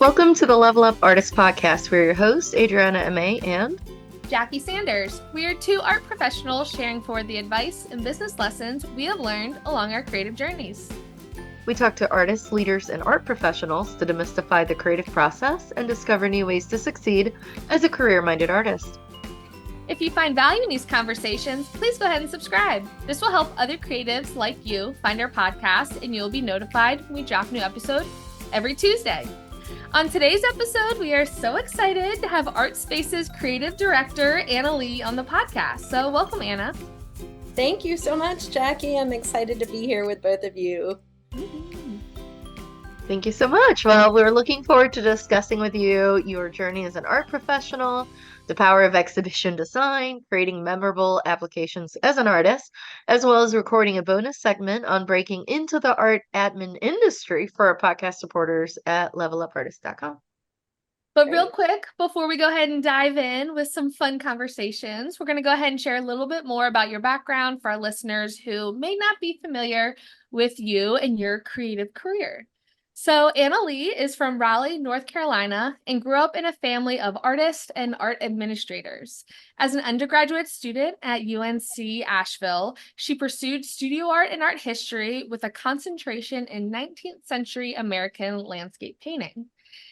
Welcome to the Level Up Artist Podcast. We're your hosts, Adriana M.A. and Jackie Sanders. We are two art professionals sharing forward the advice and business lessons we have learned along our creative journeys. We talk to artists, leaders, and art professionals to demystify the creative process and discover new ways to succeed as a career-minded artist. If you find value in these conversations, please go ahead and subscribe. This will help other creatives like you find our podcast, and you'll be notified when we drop a new episode every Tuesday. On today's episode, we are so excited to have Artspace's creative director, Annah on the podcast. So welcome, Annah. Thank you so much, Jackie. I'm excited to be here with both of you. Thank you so much. Well, we're looking forward to discussing with you your journey as an art professional, the power of exhibition design, creating memorable applications as an artist, as well as recording a bonus segment on breaking into the art admin industry for our podcast supporters at levelupartist.com. But real quick, before we go ahead and dive in with some fun conversations, we're going to go ahead and share a little bit more about your background for our listeners who may not be familiar with you and your creative career. So Annah is from Raleigh, North Carolina, and grew up in a family of artists and art administrators. As an undergraduate student at UNC Asheville, she pursued studio art and art history with a concentration in 19th century American landscape painting.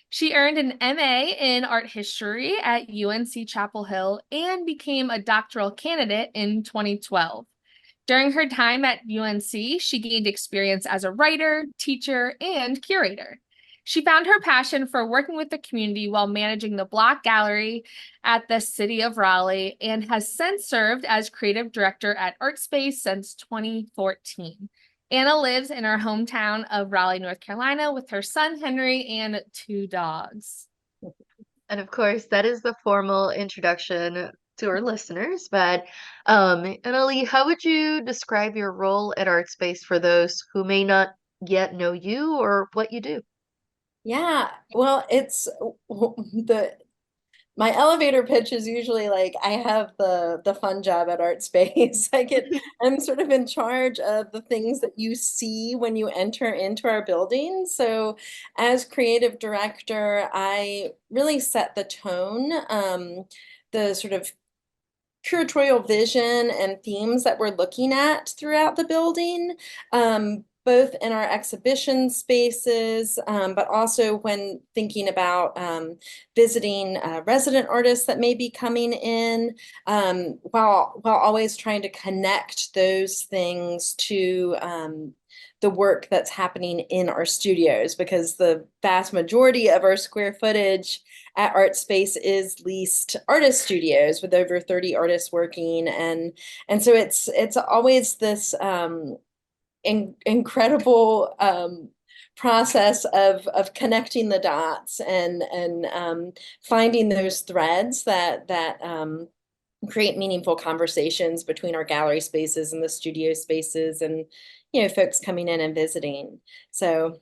She earned an MA in art history at UNC Chapel Hill and became a doctoral candidate in 2012. During her time at UNC, she gained experience as a writer, teacher, and curator. She found her passion for working with the community while managing the Block Gallery at the City of Raleigh and has since served as creative director at Artspace since 2014. Annah lives in her hometown of Raleigh, North Carolina, with her son, Henry, and 2 dogs. And of course, that is the formal introduction to our listeners. But Annah, how would you describe your role at Artspace for those who may not yet know you or what you do? Yeah, well, it's my elevator pitch is usually like I have the fun job at Artspace. I'm sort of in charge of the things that you see when you enter into our building. So as creative director, I really set the tone, the sort of curatorial vision and themes that we're looking at throughout the building, both in our exhibition spaces, but also when thinking about visiting resident artists that may be coming in, while always trying to connect those things to the work that's happening in our studios, because the vast majority of our square footage at Artspace is leased artist studios with over 30 artists working, and so it's always this incredible process of connecting the dots and finding those threads that create meaningful conversations between our gallery spaces and the studio spaces, and folks coming in and visiting. So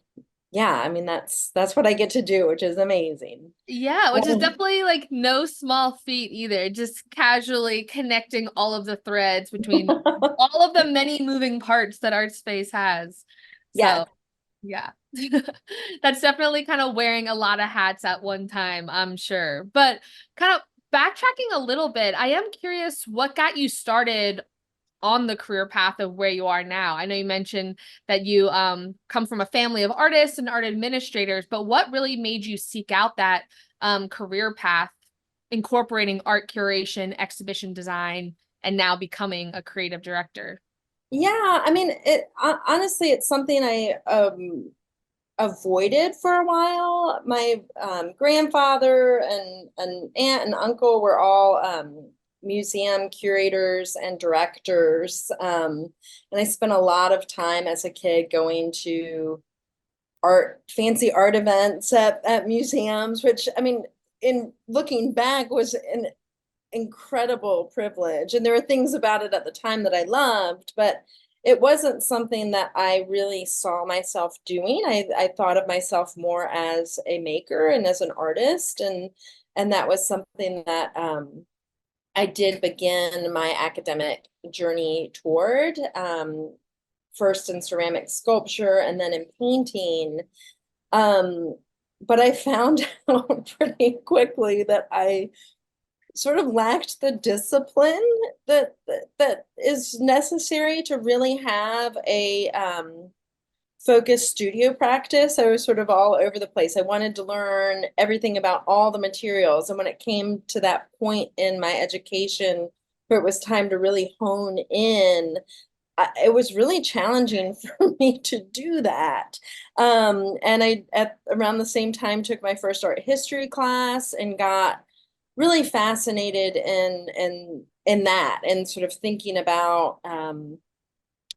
yeah, I mean, that's what I get to do, which is amazing. Yeah, which is definitely like no small feat either. Just casually connecting all of the threads between all of the many moving parts that Artspace has. Yeah. So, yeah, that's definitely kind of wearing a lot of hats at one time, I'm sure. But kind of backtracking a little bit, I am curious what got you started on the career path of where you are now. I know you mentioned that you come from a family of artists and art administrators, but what really made you seek out that career path, incorporating art curation, exhibition design, and now becoming a creative director? Yeah, I mean, honestly, it's something I avoided for a while. My grandfather and aunt and uncle were all museum curators and directors. And I spent a lot of time as a kid going to fancy art events at museums, which, I mean, in looking back, was an incredible privilege. And there were things about it at the time that I loved, but it wasn't something that I really saw myself doing. I thought of myself more as a maker and as an artist, and that was something that I did begin my academic journey toward, first in ceramic sculpture and then in painting. but I found out pretty quickly that I sort of lacked the discipline that is necessary to really have a focused studio practice. I was sort of all over the place. I wanted to learn everything about all the materials. And when it came to that point in my education where it was time to really hone in, it was really challenging for me to do that. And I, at around the same time, took my first art history class and got really fascinated in that and sort of thinking about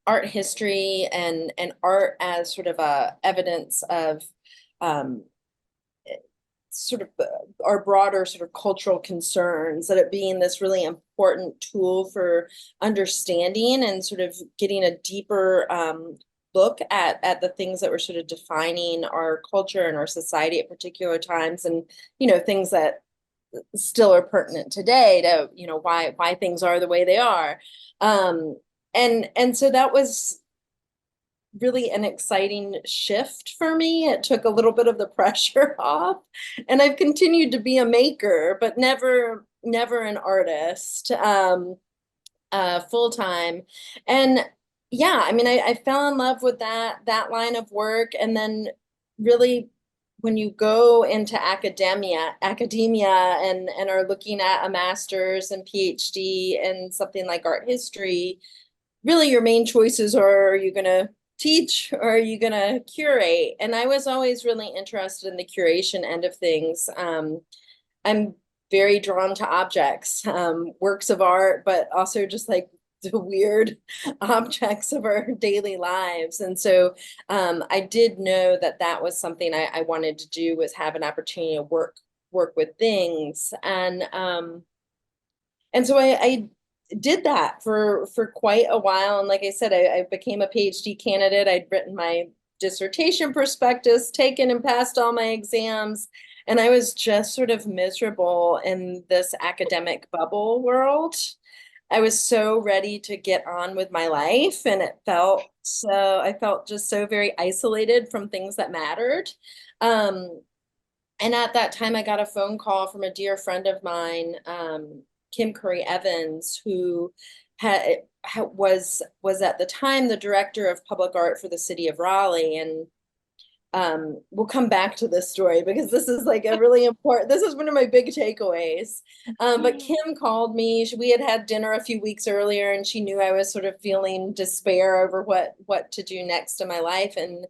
art history and art as sort of a evidence of um, sort of our broader sort of cultural concerns, that it being this really important tool for understanding and sort of getting a deeper look at the things that were sort of defining our culture and our society at particular times, and things that still are pertinent today to why things are the way they are. And so that was really an exciting shift for me. It took a little bit of the pressure off, and I've continued to be a maker, but never an artist full time. And yeah, I mean, I fell in love with that line of work, and then really when you go into academia and are looking at a master's and PhD and something like art history, really your main choices are you going to teach or are you going to curate? And I was always really interested in the curation end of things. I'm very drawn to objects, works of art, but also just like the weird objects of our daily lives. And so I did know that that was something I wanted to do, was have an opportunity to work with things. And so I did that for quite a while. And like I said, I became a PhD candidate. I'd written my dissertation prospectus, taken and passed all my exams. And I was just sort of miserable in this academic bubble world. I was so ready to get on with my life, and I felt just so very isolated from things that mattered. Um, and at that time, I got a phone call from a dear friend of mine, Kim Curry Evans, who was at the time the director of public art for the city of Raleigh. And we'll come back to this story because this is like a really important, this is one of my big takeaways. But Kim called me. We had had dinner a few weeks earlier, and she knew I was sort of feeling despair over what to do next in my life. And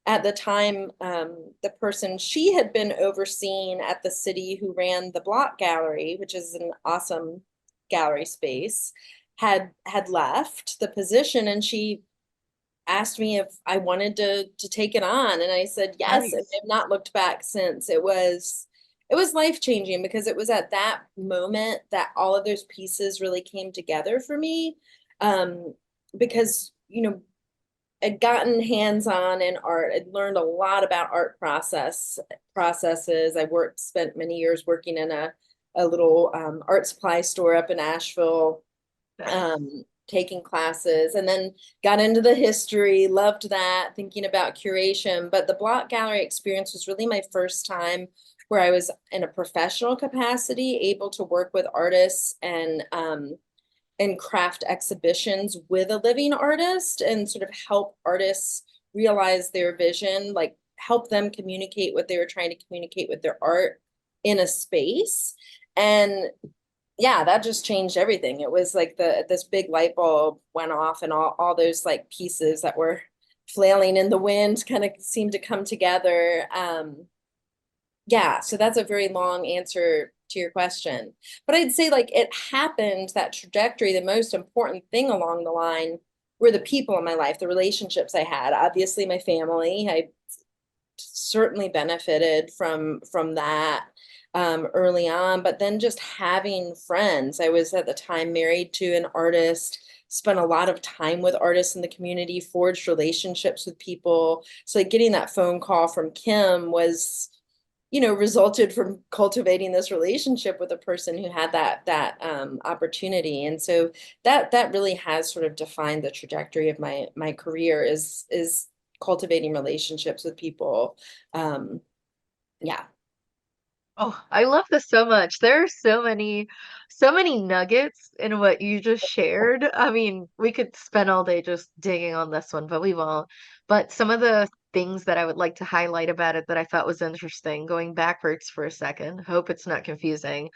at the time, the person she had been overseeing at the city, who ran the Block Gallery, which is an awesome gallery space, had left the position, and she asked me if I wanted to take it on, and I said yes. And Nice. I've not looked back since. It was life-changing because it was at that moment that all of those pieces really came together for me. Because I'd gotten hands-on in art. I'd learned a lot about art processes. Spent many years working in a little art supply store up in Asheville, Nice. taking classes, and then got into the history, loved that, thinking about curation. But the Block Gallery experience was really my first time where I was in a professional capacity, able to work with artists and craft exhibitions with a living artist and sort of help artists realize their vision, like help them communicate what they were trying to communicate with their art in a space. And yeah, that just changed everything. It was like this big light bulb went off, and all those like pieces that were flailing in the wind kind of seemed to come together. Yeah, so that's a very long answer to your question. But I'd say like it happened, that trajectory, the most important thing along the line were the people in my life, the relationships I had. Obviously, my family, I certainly benefited from that early on, but then just having friends. I was at the time married to an artist, spent a lot of time with artists in the community, forged relationships with people. So like getting that phone call from Kim was resulted from cultivating this relationship with a person who had that opportunity. And so that really has sort of defined the trajectory of my career, is cultivating relationships with people. Yeah. Oh, I love this so much. There are so many nuggets in what you just shared. I mean, we could spend all day just digging on this one, but we won't. But some of the things that I would like to highlight about it that I thought was interesting, going backwards for a second, hope it's not confusing,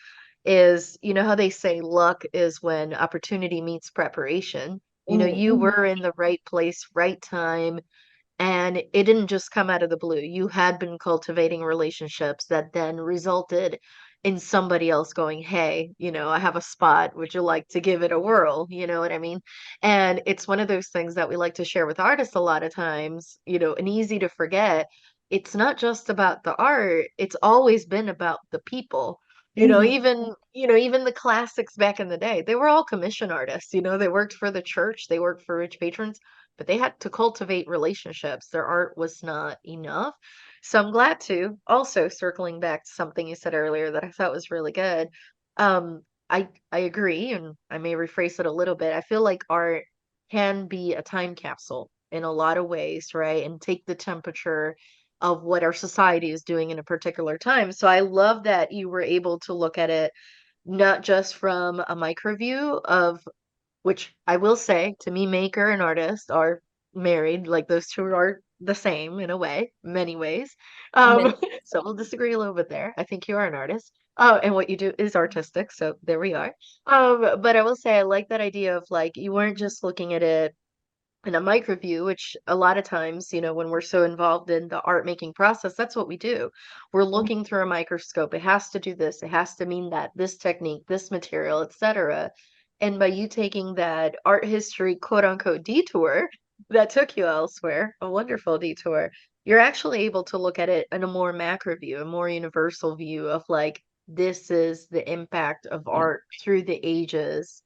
is you know how they say luck is when opportunity meets preparation. You know, you Mm. were in the right place, right time, and it didn't just come out of the blue. You had been cultivating relationships that then resulted in somebody else going, hey, you know, I have a spot. Would you like to give it a whirl? You know what I mean? And it's one of those things that we like to share with artists a lot of times, you know, and easy to forget. It's not just about the art, it's always been about the people. Mhm. You know, even the classics back in the day, they were all commission artists. You know, they worked for the church, they worked for rich patrons, but they had to cultivate relationships. Their art was not enough. So I'm glad to also circling back to something you said earlier that I thought was really good. Um, I agree, and I may rephrase it a little bit. I feel like art can be a time capsule in a lot of ways, right? And take the temperature of what our society is doing in a particular time. So I love that you were able to look at it not just from a micro view of which I will say, to me, maker and artist are married. Like those two are the same in a way, many ways. Many. So we'll disagree a little bit there. I think you are an artist. And what you do is artistic. So there we are. But I will say I like that idea of like you weren't just looking at it in a micro view, which a lot of times, you know, when we're so involved in the art making process, that's what we do. We're looking through a microscope. It has to do this, it has to mean that, this technique, this material, etc. And by you taking that art history quote unquote detour that took you elsewhere, a wonderful detour, you're actually able to look at it in a more macro view, a more universal view of like, this is the impact of art through the ages.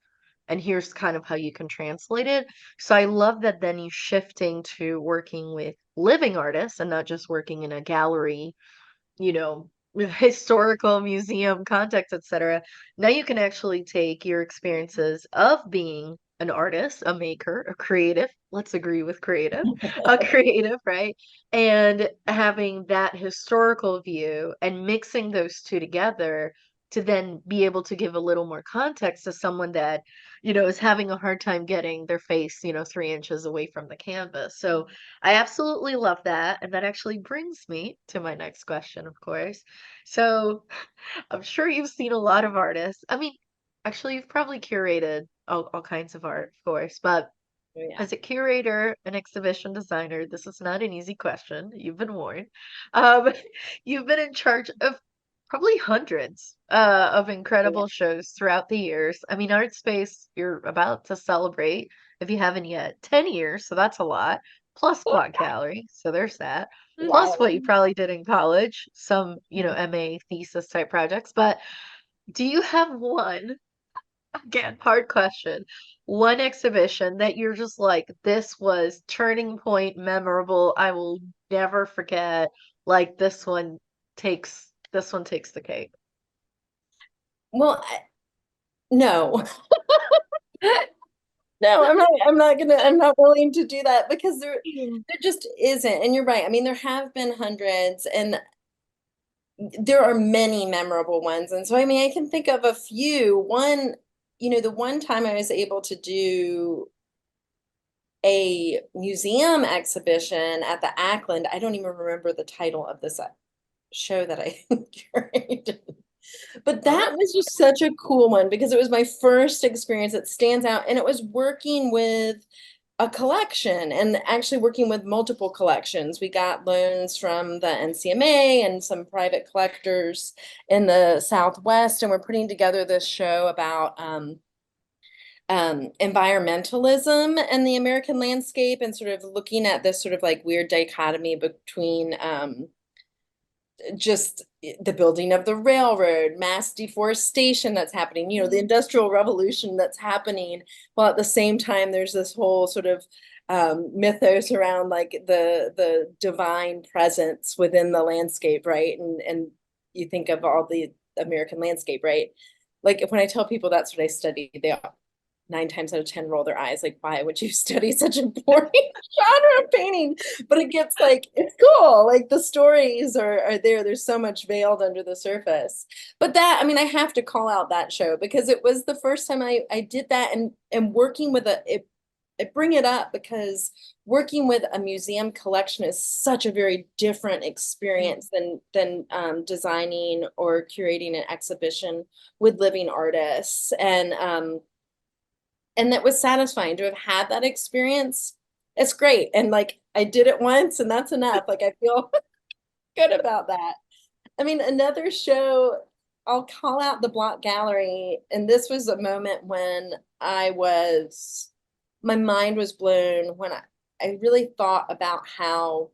And here's kind of how you can translate it. So I love that then you shifting to working with living artists and not just working in a gallery, you know, with historical museum context, etc. Now you can actually take your experiences of being an artist, a maker, a creative. Let's agree with creative, a creative, right? And having that historical view and mixing those two together to then be able to give a little more context to someone that, you know, is having a hard time getting their face, you know, 3 inches away from the canvas. So I absolutely love that. And that actually brings me to my next question, of course. So I'm sure you've seen a lot of artists. I mean, actually, you've probably curated all kinds of art, of course, but Oh, yeah. as a curator, an exhibition designer, this is not an easy question. You've been warned. You've been in charge of probably hundreds of Yeah. incredible shows throughout the years. I mean, Artspace, you're about to celebrate, if you haven't yet, 10 years, so that's a lot, plus Quad Gallery, so there's that, plus what Wild. you probably did in college, some, you know, MA thesis type projects. But do you have one? Again, hard question. One exhibition that you're just like, this was turning point, memorable. I will never forget. Like this one takes the cake. Well, no. No, I'm not willing to do that because there just isn't. And you're right. I mean, there have been hundreds and there are many memorable ones. And so, I mean, I can think of a few. One, the one time I was able to do a museum exhibition at the Ackland, I don't even remember the title of this show that I curated. But that Oh, was just such a cool one because it was my first experience that stands out. And it was working with a collection and actually working with multiple collections. We got loans from the NCMA and some private collectors in the Southwest, and we're putting together this show about environmentalism and the American landscape and sort of looking at this sort of like weird dichotomy between just the building of the railroad, mass deforestation that's happening, the industrial revolution that's happening, while at the same time there's this whole sort of mythos around like the divine presence within the landscape, right? And you think of all the American landscape, right? Like when I tell people that's what I study, 9 times out of 10 roll their eyes, like, why would you study such a boring genre of painting? But it gets like, it's cool. Like the stories are there. There's so much veiled under the surface. But that, I mean, I have to call out that show because it was the first time I did that, and working with I bring it up because working with a museum collection is such a very different experience than designing or curating an exhibition with living artists. And that was satisfying to have had that experience. It's great. And like I did it once and that's enough. Like I feel good about that. I mean, another show, I'll call out the Block Gallery. And this was a moment when my mind was blown when I really thought about how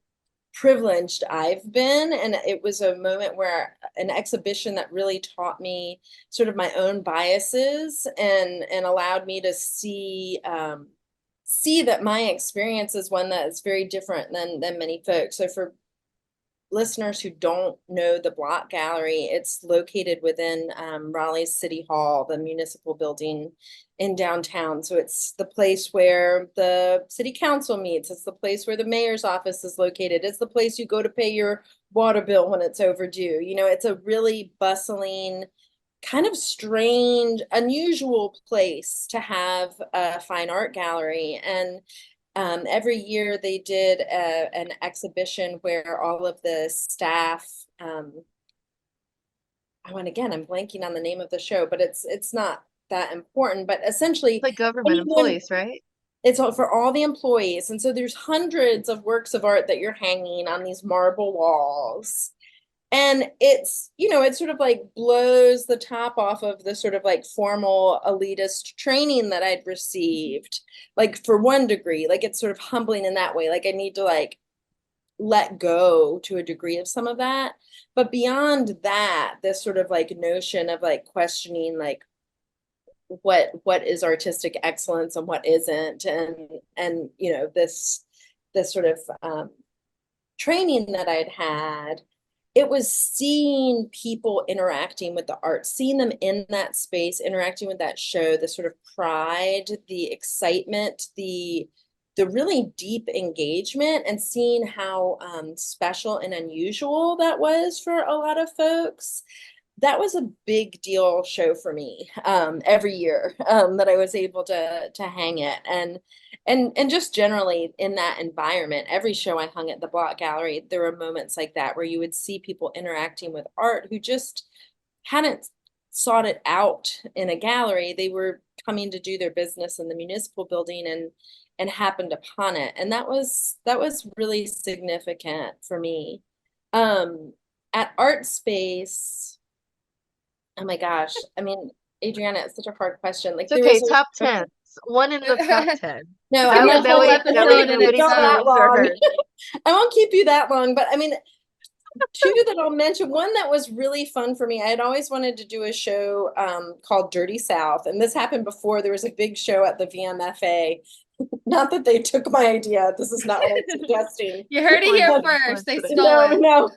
privileged I've been. And it was a moment where an exhibition that really taught me sort of my own biases and allowed me to see that my experience is one that is very different than many folks. So for listeners who don't know the Block Gallery, it's located within Raleigh's City Hall, the municipal building in downtown. So it's the place where the city council meets. It's the place where the mayor's office is located. It's the place you go to pay your water bill when it's overdue. You know, it's a really bustling, kind of strange, unusual place to have a fine art gallery. And every year they did an exhibition where all of the staff, I'm blanking on the name of the show, but it's not that important, but essentially Like government employees, right? it's all for all the employees. And so there's hundreds of works of art that you're hanging on these marble walls. And it's, it sort of like blows the top off of the sort of like formal elitist training that I'd received, like for one degree, like it's sort of humbling in that way. Like I need to like let go to a degree of some of that. But beyond that, this sort of like notion of like questioning like what is artistic excellence and what isn't, and this sort of training that I'd had, it was seeing people interacting with the art, seeing them in that space, interacting with that show, the sort of pride, the excitement, the really deep engagement, and seeing how special and unusual that was for a lot of folks. That was a big deal show for me every year that I was able to hang it. And just generally in that environment, every show I hung at the Block Gallery, there were moments like that where you would see people interacting with art who just hadn't sought it out in a gallery. They were coming to do their business in the municipal building and happened upon it. And that was really significant for me. At Artspace, oh my gosh, I mean, Adriana, it's such a hard question. Like It's okay, top 10. One in the top 10. No, Could I be a won't whole go episode in that itself. long. I won't keep you that long, but I mean, two that I'll mention. One that was really fun for me. I had always wanted to do a show called Dirty South, and this happened before there was a big show at the VMFA. Not that they took my idea. This is not what I'm suggesting. You heard it here first. They stole No, it. no,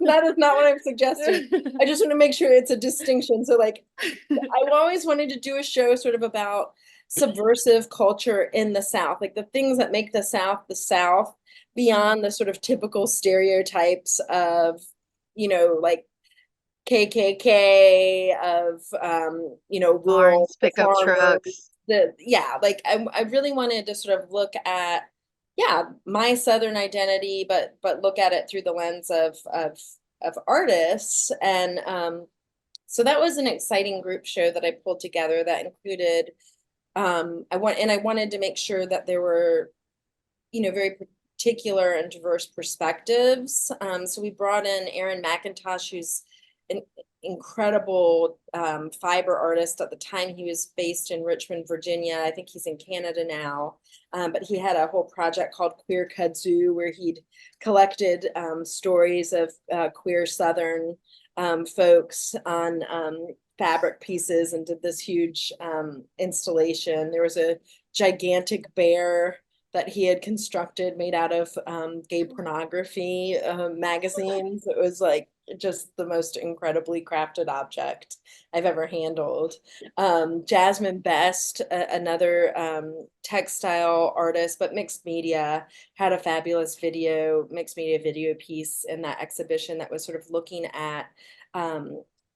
that is not what I'm suggesting. I just want to make sure it's a distinction. So like, I've always wanted to do a show sort of about subversive culture in the South, like the things that make the South, beyond the sort of typical stereotypes of, like KKK, of, rural pickup farmers. trucks. Like I really wanted to sort of look at, my Southern identity, but look at it through the lens of artists. And so that was an exciting group show that I pulled together that included, I wanted to make sure that there were, very particular and diverse perspectives. So we brought in Aaron McIntosh, who's an incredible fiber artist. At the time, he was based in Richmond, Virginia. I think he's in Canada now. But he had a whole project called Queer Kudzu, where he'd collected stories of queer Southern folks on fabric pieces and did this huge installation. There was a gigantic bear that he had constructed made out of gay pornography magazines. It was like just the most incredibly crafted object I've ever handled. Jasmine Best, another textile artist, but mixed media, had a fabulous mixed media video piece in that exhibition that was sort of looking at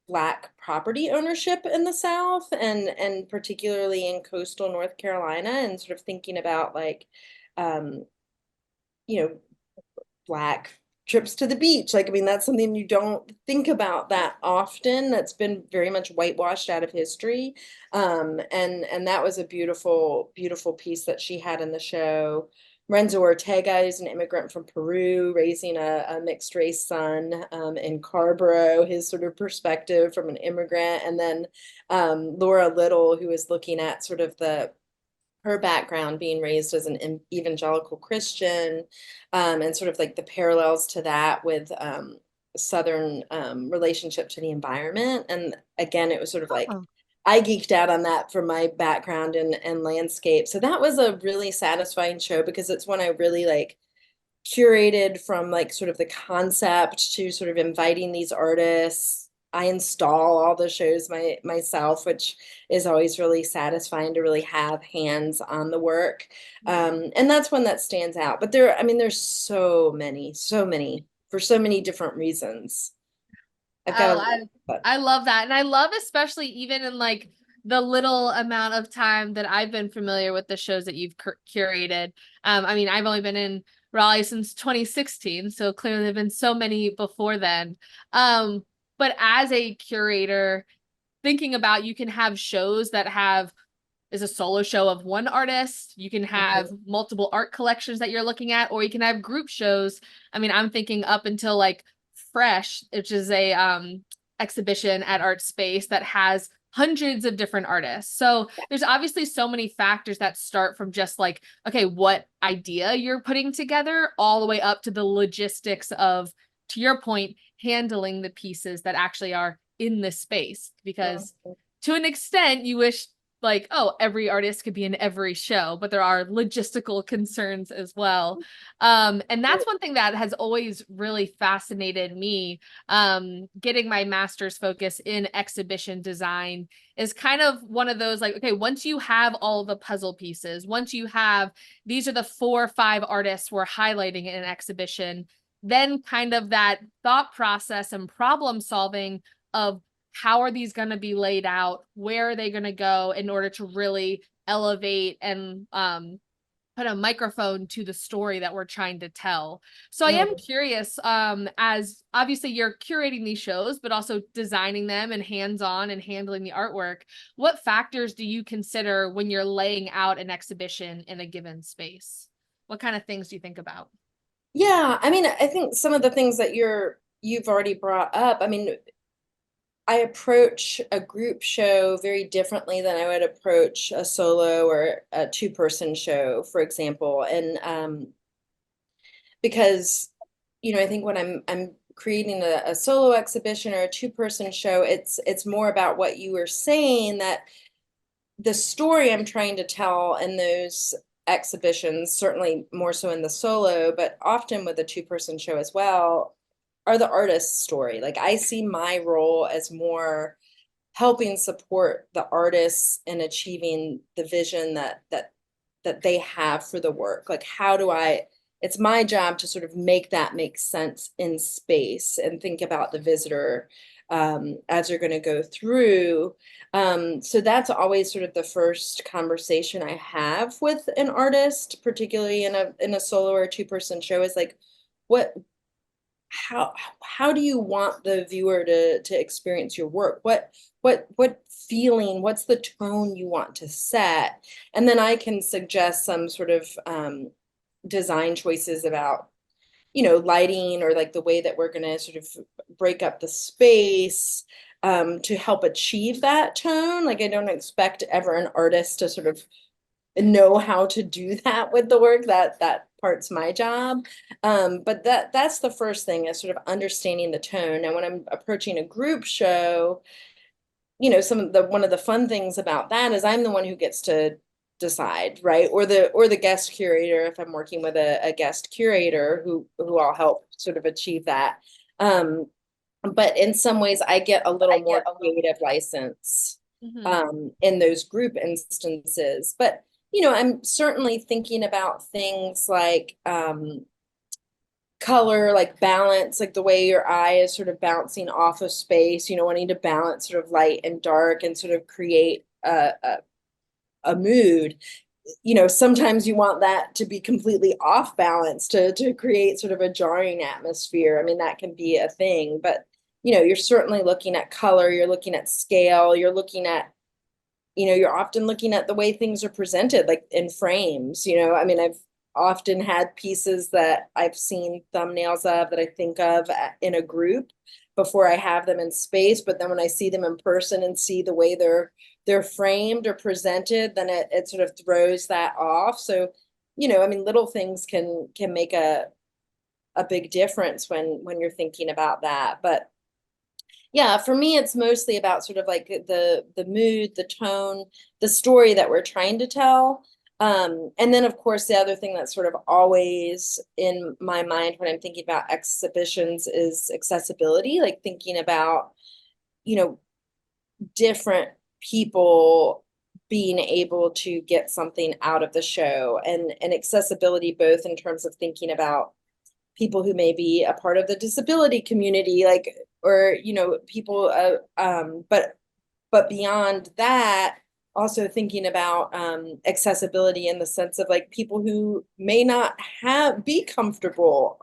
Black property ownership in the South, and particularly in coastal North Carolina, and sort of thinking about like, um, you know, Black trips to the beach. Like, I mean, that's something you don't think about that often. That's been very much whitewashed out of history. And that was a beautiful, beautiful piece that she had in the show. Renzo Ortega is an immigrant from Peru, raising a mixed race son in Carborough, his sort of perspective from an immigrant. And then Laura Little, who is looking at sort of her background being raised as an evangelical Christian, and sort of like the parallels to that with Southern relationship to the environment. And again, it was sort of like, Oh, I geeked out on that from my background in landscape. So that was a really satisfying show because it's when I really like curated from like sort of the concept to sort of inviting these artists. I install all the shows myself, which is always really satisfying to really have hands on the work. And that's one that stands out. But I mean, there's so many for so many different reasons. I've got Oh, a but I love that. And I love especially even in like the little amount of time that I've been familiar with the shows that you've curated. I mean, I've only been in Raleigh since 2016, so clearly there've been so many before then. But as a curator, thinking about you can have shows that have is a solo show of one artist. You can have multiple art collections that you're looking at, or you can have group shows. I mean, I'm thinking up until like Fresh, which is a exhibition at Artspace that has hundreds of different artists. So there's obviously so many factors that start from just like, okay, what idea you're putting together, all the way up to the logistics of, to your point, handling the pieces that actually are in this space. Because to an extent, you wish like, oh, every artist could be in every show, but there are logistical concerns as well. And that's one thing that has always really fascinated me. Getting my master's focus in exhibition design is kind of one of those like, okay, once you have all the puzzle pieces, once you have, these are the 4 or 5 artists we're highlighting in an exhibition, then kind of that thought process and problem solving of how are these going to be laid out? Where are they going to go in order to really elevate and put a microphone to the story that we're trying to tell? So I am curious, as obviously you're curating these shows, but also designing them and hands-on and handling the artwork. What factors do you consider when you're laying out an exhibition in a given space? What kind of things do you think about? Yeah, I mean, I think some of the things that you've already brought up, I mean, I approach a group show very differently than I would approach a solo or a two-person show, for example. And because, I think when I'm creating a solo exhibition or a two-person show, it's more about what you were saying, that the story I'm trying to tell in those exhibitions, certainly more so in the solo, but often with a two-person show as well, are the artist's story. Like, I see my role as more helping support the artists in achieving the vision that they have for the work. Like, it's my job to sort of make that make sense in space and think about the visitor as they're going to go through. So that's always sort of the first conversation I have with an artist, particularly in a solo or two-person show, is like, what how do you want the viewer to experience your work? What feeling, what's the tone you want to set? And then I can suggest some sort of design choices about, lighting, or like the way that we're going to sort of break up the space to help achieve that tone. Like, I don't expect ever an artist to sort of know how to do that with the work. That part's my job. But that's the first thing, is sort of understanding the tone. And when I'm approaching a group show, one of the fun things about that is I'm the one who gets to decide, right? Or the guest curator, if I'm working with a guest curator who I'll help sort of achieve that. But in some ways I get a little more creative license in those group instances. But I'm certainly thinking about things like color, like balance, like the way your eye is sort of bouncing off of space, wanting to balance sort of light and dark and sort of create a mood. Sometimes you want that to be completely off balance to create sort of a jarring atmosphere. I mean, that can be a thing, but you're certainly looking at color, you're looking at scale, you're looking at, you're often looking at the way things are presented, like in frames. I mean, I've often had pieces that I've seen thumbnails of that I think of in a group before I have them in space, but then when I see them in person and see the way they're framed or presented, then it sort of throws that off. So, I mean, little things can make a big difference when you're thinking about that. But yeah, for me, it's mostly about sort of like the mood, the tone, the story that we're trying to tell. And then, of course, the other thing that's sort of always in my mind when I'm thinking about exhibitions is accessibility, like thinking about, different people being able to get something out of the show, and accessibility, both in terms of thinking about people who may be a part of the disability community, like, or, people, but beyond that, also thinking about accessibility in the sense of like people who may not be comfortable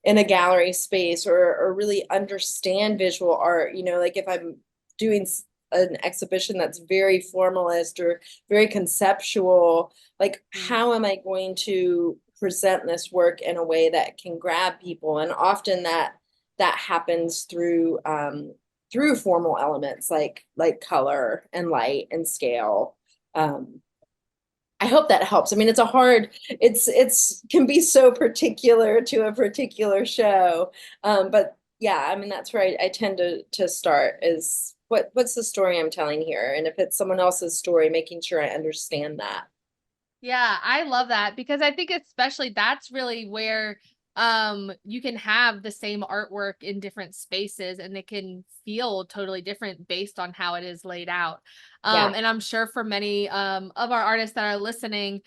in a gallery space or really understand visual art. Like if I'm doing an exhibition that's very formalist or very conceptual, like how am I going to present this work in a way that can grab people? And often that happens through formal elements like color and light and scale. I hope that helps. I mean, it's can be so particular to a particular show. But yeah, I mean, that's where I tend to start is what's the story I'm telling here? And if it's someone else's story, making sure I understand that. Yeah, I love that because I think especially that's really where you can have the same artwork in different spaces and it can feel totally different based on how it is laid out. And I'm sure for many of our artists that are listening,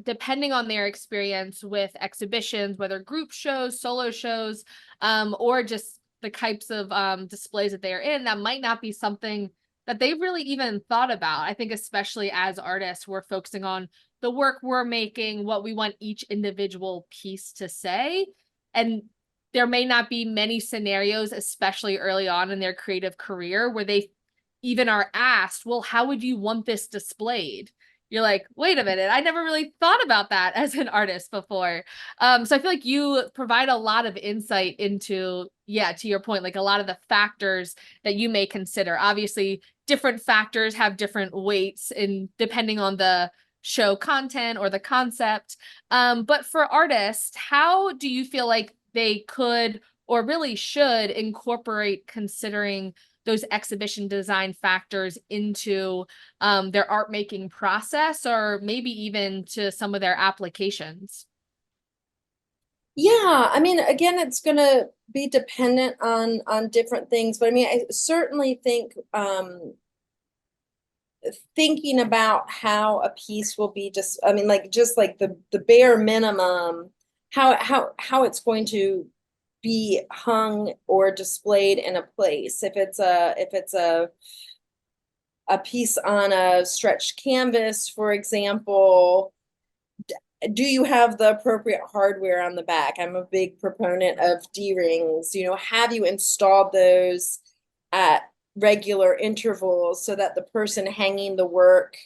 depending on their experience with exhibitions, whether group shows, solo shows, or just the types of displays that they're in, that might not be something that they've really even thought about. I think especially as artists, we're focusing on the work we're making, what we want each individual piece to say. And there may not be many scenarios, especially early on in their creative career, where they even are asked, well, how would you want this displayed? You're like, wait a minute, I never really thought about that as an artist before. So I feel like you provide a lot of insight into, to your point, like a lot of the factors that you may consider. Obviously, different factors have different weights in depending on the show content or the concept. But for artists, how do you feel like they could or really should incorporate considering those exhibition design factors into their art making process, or maybe even to some of their applications? Yeah, I mean, again, it's going to be dependent on different things, but I mean, I certainly think thinking about how a piece will be just, I mean, like just like the bare minimum, how it's going to be hung or displayed in a place. If it's a piece on a stretched canvas, for example, do you have the appropriate hardware on the back? I'm a big proponent of D-rings. Have you installed those at regular intervals so that the person hanging the work,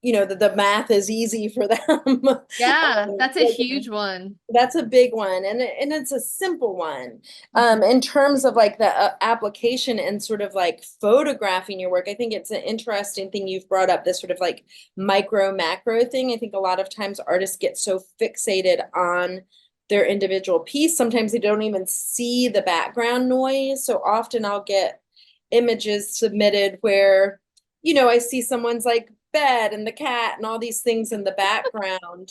the math is easy for them? Yeah, that's a huge one. That's a big one, and it's a simple one. In terms of like the application and sort of like photographing your work, I think it's an interesting thing you've brought up, this sort of like micro macro thing. I think a lot of times artists get so fixated on their individual piece, sometimes they don't even see the background noise. So often I'll get images submitted where, I see someone's like bed and the cat and all these things in the background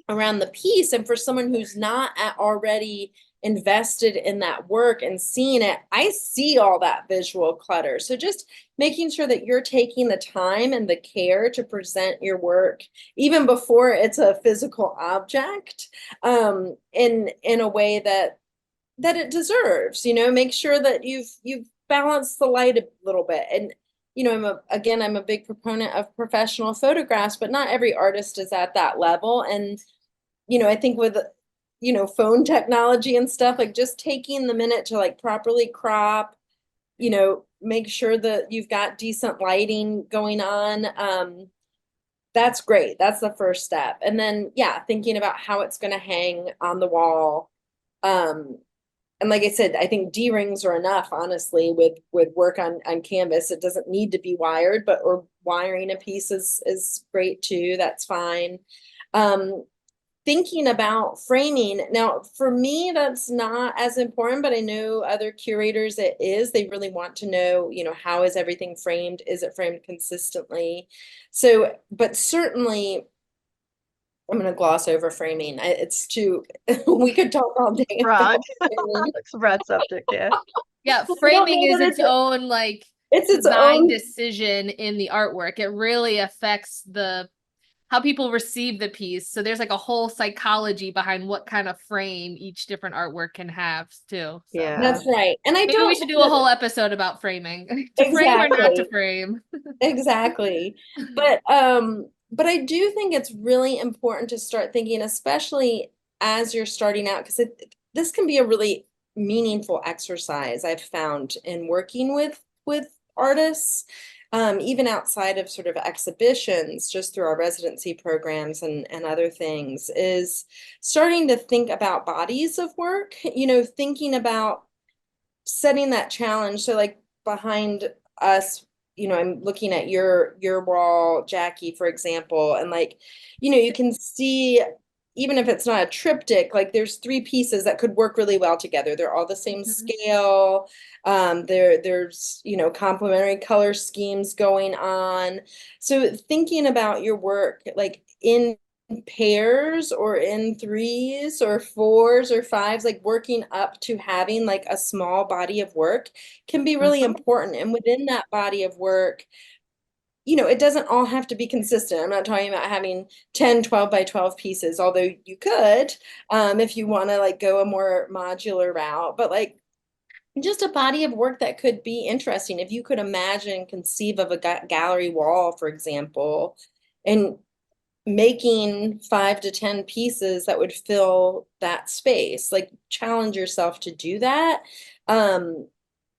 around the piece. And for someone who's not already invested in that work and seeing it, I see all that visual clutter. So just making sure that you're taking the time and the care to present your work, even before it's a physical object, in a way that it deserves. Make sure that you've balanced the light a little bit. And I'm a big proponent of professional photographs, but not every artist is at that level. And I think with phone technology and stuff, like just taking the minute to like properly crop, make sure that you've got decent lighting going on. That's great. That's the first step. And then, yeah, thinking about how it's going to hang on the wall. And like I said, I think D-rings are enough, honestly, with work on canvas. It doesn't need to be wired, or wiring a piece is great too. That's fine. Thinking about framing. Now, for me, that's not as important, but I know other curators it is. They really want to know, how is everything framed? Is it framed consistently? So, but certainly I'm going to gloss over framing. It's too, we could talk all day Broad. about framing. It's a broad subject, yeah. Yeah, I don't framing know is that its own like it's its design own. decision in the artwork. It really affects how people receive the piece. So there's like a whole psychology behind what kind of frame each different artwork can have too. So Yeah. That's right. And I maybe we don't should do a whole episode about framing. To frame or not to exactly. frame. Exactly. But I do think it's really important to start thinking, especially as you're starting out, because this can be a really meaningful exercise I've found in working with artists, even outside of sort of exhibitions, just through our residency programs and other things, is starting to think about bodies of work, thinking about setting that challenge. So like behind us, I'm looking at your wall, Jackie, for example, and like, you can see, even if it's not a triptych, like there's three pieces that could work really well together. They're all the same scale. There's, complementary color schemes going on. So thinking about your work, like in pairs or in threes or fours or fives, like working up to having like a small body of work can be really important. And within that body of work, it doesn't all have to be consistent. I'm not talking about having 10 12 by 12 pieces, although you could, if you want to like go a more modular route, but like just a body of work that could be interesting. If you could imagine, conceive of a gallery wall, for example, and making 5 to 10 pieces that would fill that space, like challenge yourself to do that.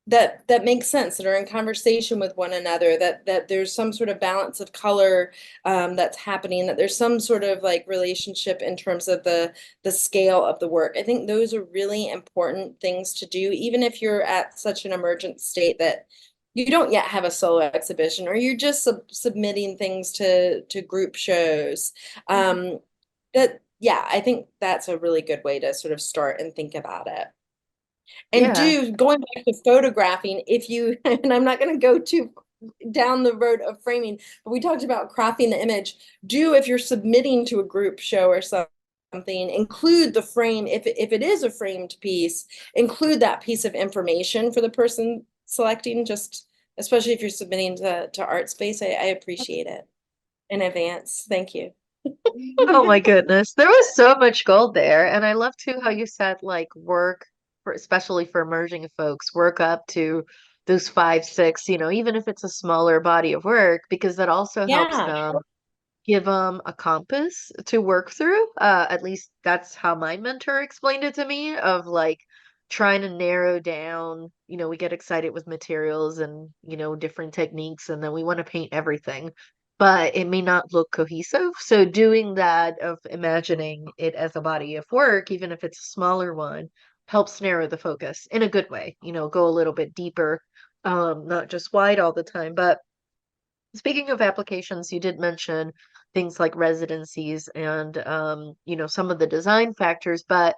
That makes sense, that are in conversation with one another, that there's some sort of balance of color that's happening, that there's some sort of like relationship in terms of the scale of the work. I think those are really important things to do, even if you're at such an emergent state that you don't yet have a solo exhibition, or you're just submitting things to group shows. Yeah, I think that's a really good way to sort of start and think about it. And Yeah. going back to photographing, if you, and I'm not going to go too down the road of framing, but we talked about cropping the image. If you're submitting to a group show or something, include the frame. If it is a framed piece, include that piece of information for the person selecting, just especially if you're submitting to Artspace. I appreciate it in advance. Thank you. Oh my goodness. There was so much gold there. And I love too how you said like work for, especially for emerging folks, work up to those 5, 6, even if it's a smaller body of work, because that also helps Yeah. them give them a compass to work through. At least that's how my mentor explained it to me, of like trying to narrow down, we get excited with materials and, different techniques, and then we want to paint everything, but it may not look cohesive. So doing that, of imagining it as a body of work, even if it's a smaller one, helps narrow the focus in a good way, go a little bit deeper, not just wide all the time. But speaking of applications, you did mention things like residencies and some of the design factors, but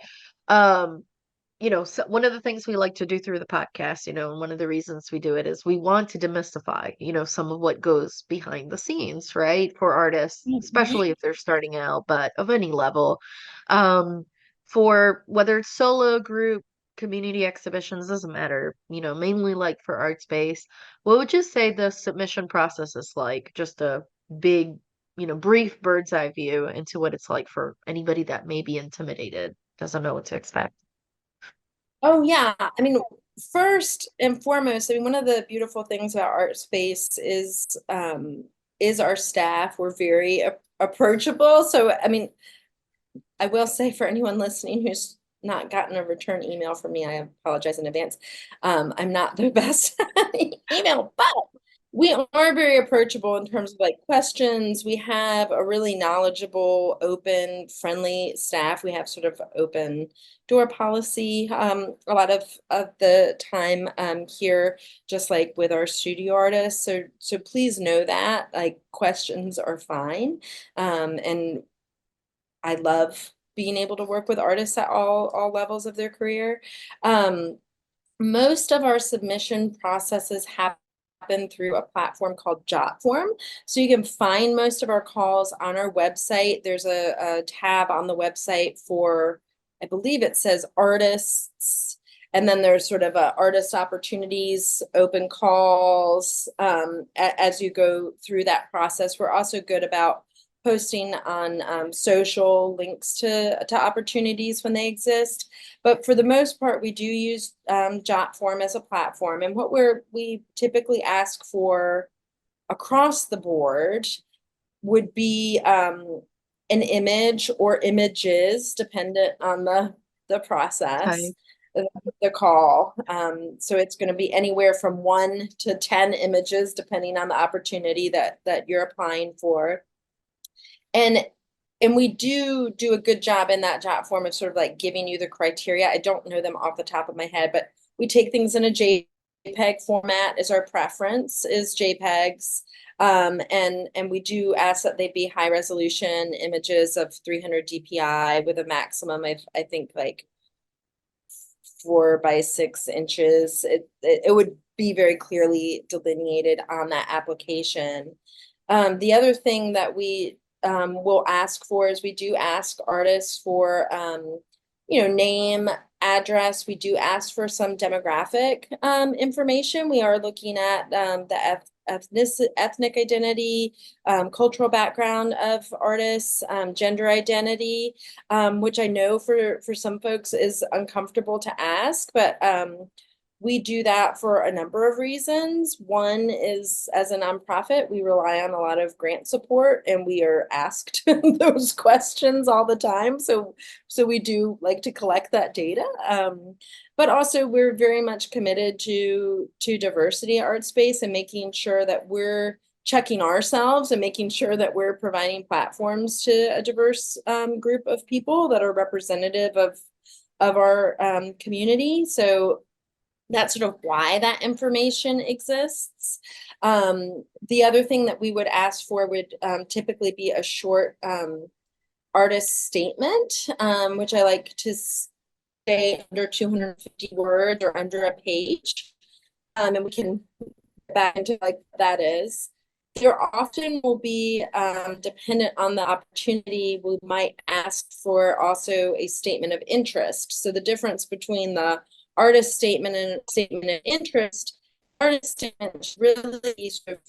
um so one of the things we like to do through the podcast, and one of the reasons we do it is we want to demystify, some of what goes behind the scenes, right? For artists, especially if they're starting out, but of any level. Um, for whether it's solo, group, community exhibitions, doesn't matter, mainly like for Artspace, what would you say the submission process is like? Just a big, brief bird's eye view into what it's like for anybody that may be intimidated, doesn't know what to expect. Oh yeah. I mean, first and foremost, I mean, one of the beautiful things about Artspace is our staff. We're very approachable. So, I mean, I will say for anyone listening who's not gotten a return email from me, I apologize in advance. I'm not the best at email, but we are very approachable in terms of like questions. We have a really knowledgeable, open, friendly staff. We have sort of open door policy a lot of the time here, just like with our studio artists. So please know that like questions are fine. And I love being able to work with artists at all levels of their career. Most of our submission processes happen through a platform called Jotform. So you can find most of our calls on our website. There's a tab on the website for, I believe it says artists, and then there's sort of a artist opportunities, open calls as you go through that process. We're also good about posting on social links to opportunities when they exist. But for the most part, we do use Jotform as a platform. And what we typically ask for across the board would be an image or images, dependent on the process. Okay. The call. So it's going to be anywhere from 1 to 10 images, depending on the opportunity that you're applying for. And we do a good job in that Jotform of sort of like giving you the criteria. I don't know them off the top of my head, but we take things in a JPEG format as our preference is JPEGs. And we do ask that they be high resolution images of 300 DPI with a maximum of, I think, like 4 by 6 inches. It would be very clearly delineated on that application. The other thing that we will ask for is we do ask artists for name, address. We do ask for some demographic information. We are looking at the ethnic identity, cultural background of artists, gender identity, which I know for some folks is uncomfortable to ask, but we do that for a number of reasons. One is, as a nonprofit, we rely on a lot of grant support, and we are asked those questions all the time. So we do like to collect that data. But also, we're very much committed to diversity at Artspace and making sure that we're checking ourselves and making sure that we're providing platforms to a diverse group of people that are representative of our community. So that's sort of why that information exists. The other thing that we would ask for would typically be a short artist statement, which I like to say under 250 words or under a page. And we can get back into like that is. There often will be, dependent on the opportunity, we might ask for also a statement of interest. So the difference between the artist statement and statement of interest, artist statement really sort of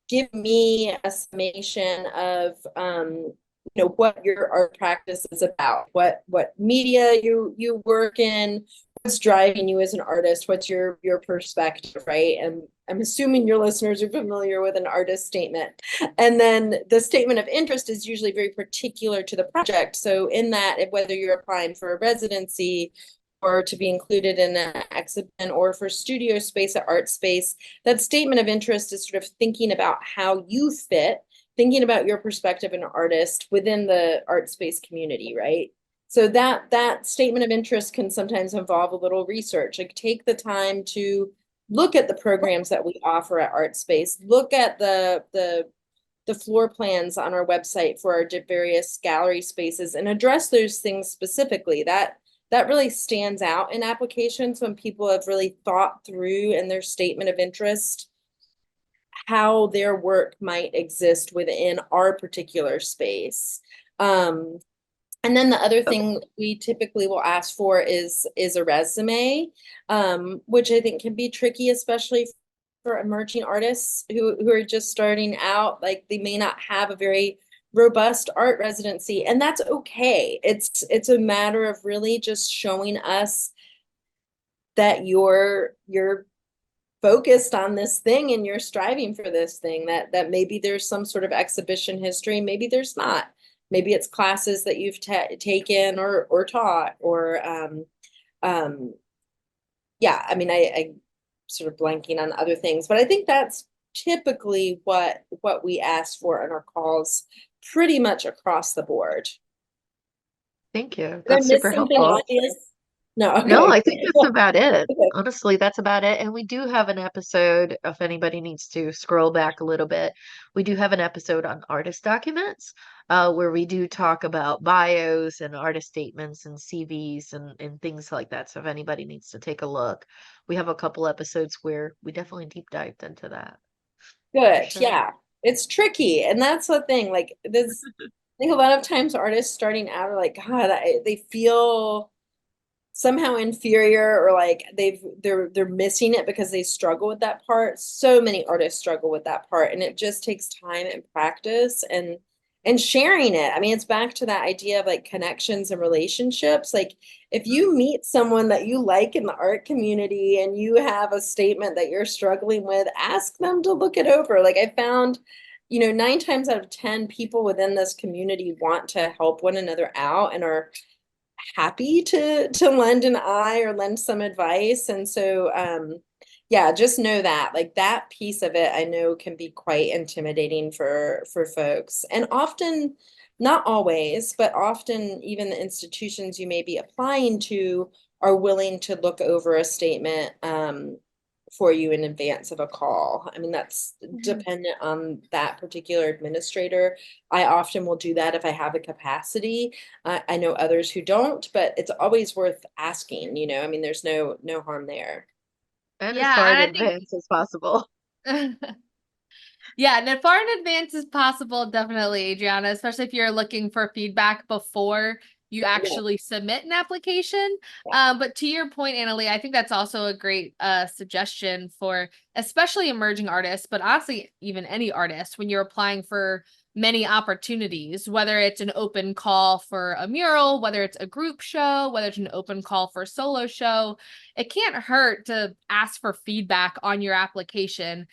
give me a summation of what your art practice is about, what media you work in, what's driving you as an artist, what's your perspective, right? And I'm assuming your listeners are familiar with an artist statement. And then the statement of interest is usually very particular to the project. So in that, whether you're applying for a residency or to be included in an exhibition or for studio space at Artspace, that statement of interest is sort of thinking about how you fit, thinking about your perspective as an artist within the Artspace community, right? So that statement of interest can sometimes involve a little research. Like take the time to look at the programs that we offer at Artspace, look at the floor plans on our website for our various gallery spaces and address those things specifically. that really stands out in applications when people have really thought through in their statement of interest how their work might exist within our particular space. And then the other thing we typically will ask for is a resume, which I think can be tricky, especially for emerging artists who are just starting out. Like they may not have a very robust art residency, and that's okay. It's a matter of really just showing us that you're focused on this thing and you're striving for this thing, that maybe there's some sort of exhibition history, maybe there's not. Maybe it's classes that you've taken or taught or um yeah, I mean I sort of blanking on other things, but I think that's typically what we ask for in our calls pretty much across the board. Thank you. Did I That's miss super something helpful. obvious? No, No, okay. I think that's about it. Okay. Honestly, that's about it. And we do have an episode, if anybody needs to scroll back a little bit, we do have an episode on artist documents, where we do talk about bios and artist statements and CVs and things like that. So if anybody needs to take a look, we have a couple episodes where we definitely deep dived into that for Good. sure. Yeah. It's tricky. And that's the thing. Like this, I think a lot of times artists starting out are like, God, they feel somehow inferior or like they're missing it because they struggle with that part. So many artists struggle with that part, and it just takes time and practice and sharing it. I mean, it's back to that idea of like connections and relationships. Like if you meet someone that you like in the art community and you have a statement that you're struggling with, ask them to look it over. Like I found, 9 times out of 10 people within this community want to help one another out and are happy to lend an eye or lend some advice. And so yeah, just know that like that piece of it I know can be quite intimidating for folks. And often, not always, but often even the institutions you may be applying to are willing to look over a statement for you in advance of a call. I mean, that's dependent on that particular administrator. I often will do that if I have a capacity. I know others who don't, but it's always worth asking, I mean, there's no harm there. And as Yeah, far in and I advance as possible. think yeah, and as far in advance as possible, definitely, Adriana, especially if you're looking for feedback before you Yeah, actually submit an application. yeah. But to your point, Annalie, I think that's also a great suggestion for especially emerging artists, but honestly, even any artist when you're applying for many opportunities, whether it's an open call for a mural, whether it's a group show, whether it's an open call for a solo show, it can't hurt to ask for feedback on your application.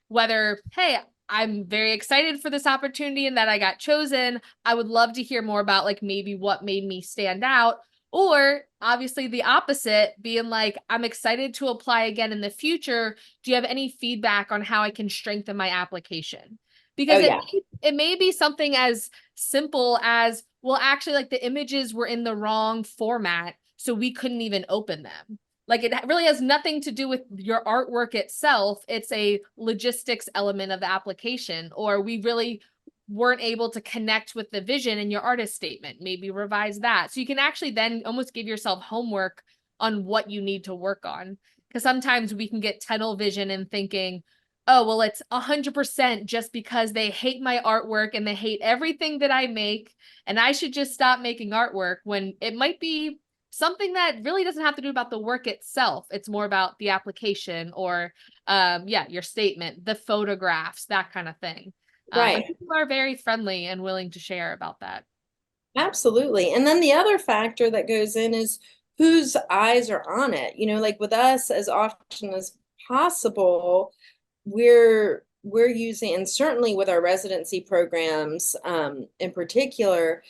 Whether, hey, I'm very excited for this opportunity and that I got chosen. I would love to hear more about like maybe what made me stand out. Or obviously the opposite, being like, I'm excited to apply again in the future. Do you have any feedback on how I can strengthen my application? Oh Because yeah. it may be something as simple as, well, actually, like the images were in the wrong format, so we couldn't even open them. Like it really has nothing to do with your artwork itself. It's a logistics element of the application, or we really weren't able to connect with the vision in your artist statement. Maybe revise that. So you can actually then almost give yourself homework on what you need to work on. Because sometimes we can get tunnel vision and thinking, oh, well, it's 100% just because they hate my artwork and they hate everything that I make. And I should just stop making artwork, when it might be something that really doesn't have to do about the work itself. It's more about the application or yeah, your statement, the photographs, that kind of thing. And Right. people are very friendly and willing to share about that. Absolutely. And then the other factor that goes in is whose eyes are on it. Like with us, as often as possible, we're using, and certainly with our residency programs in particular,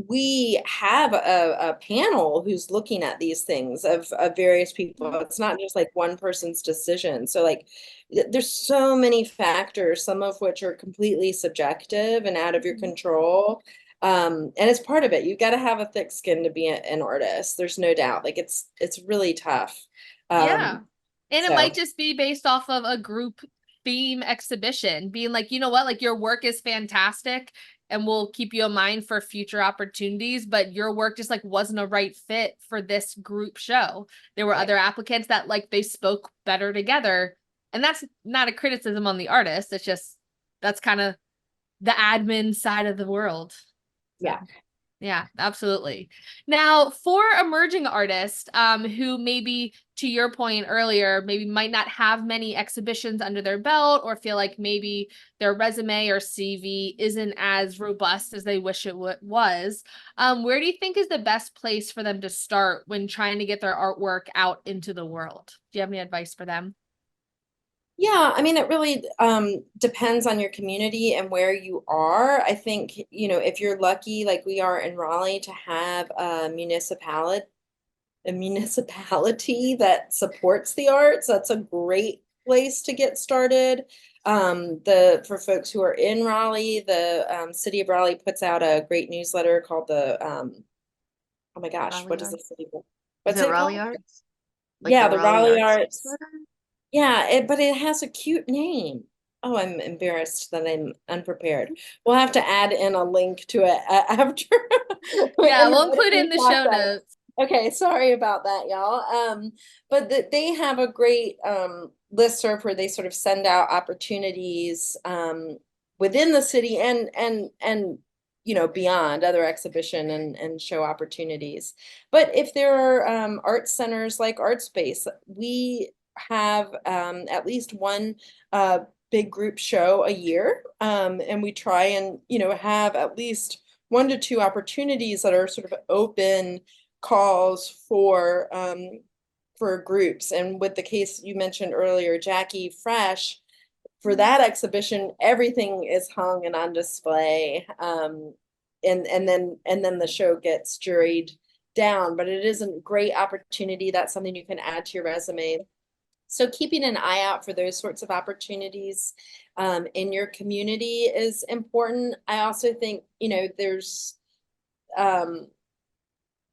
we have a panel who's looking at these things of various people. It's not just like one person's decision. So like there's so many factors, some of which are completely subjective and out of your control. And it's part of it. You got to have a thick skin to be an artist. There's no doubt. Like it's really tough. Yeah. And it might So just be based off of a group theme exhibition, being like, you know what, like your work is fantastic. and we'll keep you in mind for future opportunities, but your work just like wasn't a right fit for this group show. There were other applicants that like they spoke better together. And that's not a criticism on the artist. It's just that's kind of the admin side of the world. Yeah. Yeah, absolutely. Now, for emerging artists who maybe, to your point earlier, maybe might not have many exhibitions under their belt or feel like maybe their resume or CV isn't as robust as they wish it was, where do you think is the best place for them to start when trying to get their artwork out into the world? Do you have any advice for them? Yeah, I mean, it really depends on your community and where you are. I think, if you're lucky, like we are in Raleigh, to have a municipality that supports the arts, that's a great place to get started. For folks who are in Raleigh, the city of Raleigh puts out a great newsletter called oh my gosh, Raleigh what is the Arts. city? Is What's it it Raleigh called? Arts? Like Yeah, the the Raleigh Raleigh Arts Arts. newsletter? Yeah, but it has a cute name. Oh, I'm embarrassed that I'm unprepared. We'll have to add in a link to it after Yeah, in the we'll include it editing in the show process. notes. Okay, sorry about that, y'all. But they have a great listserv where they sort of send out opportunities within the city and beyond, other exhibition and show opportunities. But if there are art centers like Artspace, we have at least one big group show a year, and we try and have at least 1 to 2 opportunities that are sort of open calls for groups. And with the case you mentioned earlier, Jackie Fresh, for that exhibition, everything is hung and on display. And then the show gets juried down, but it is a great opportunity. That's something you can add to your resume. So keeping an eye out for those sorts of opportunities in your community is important. I also think, there's a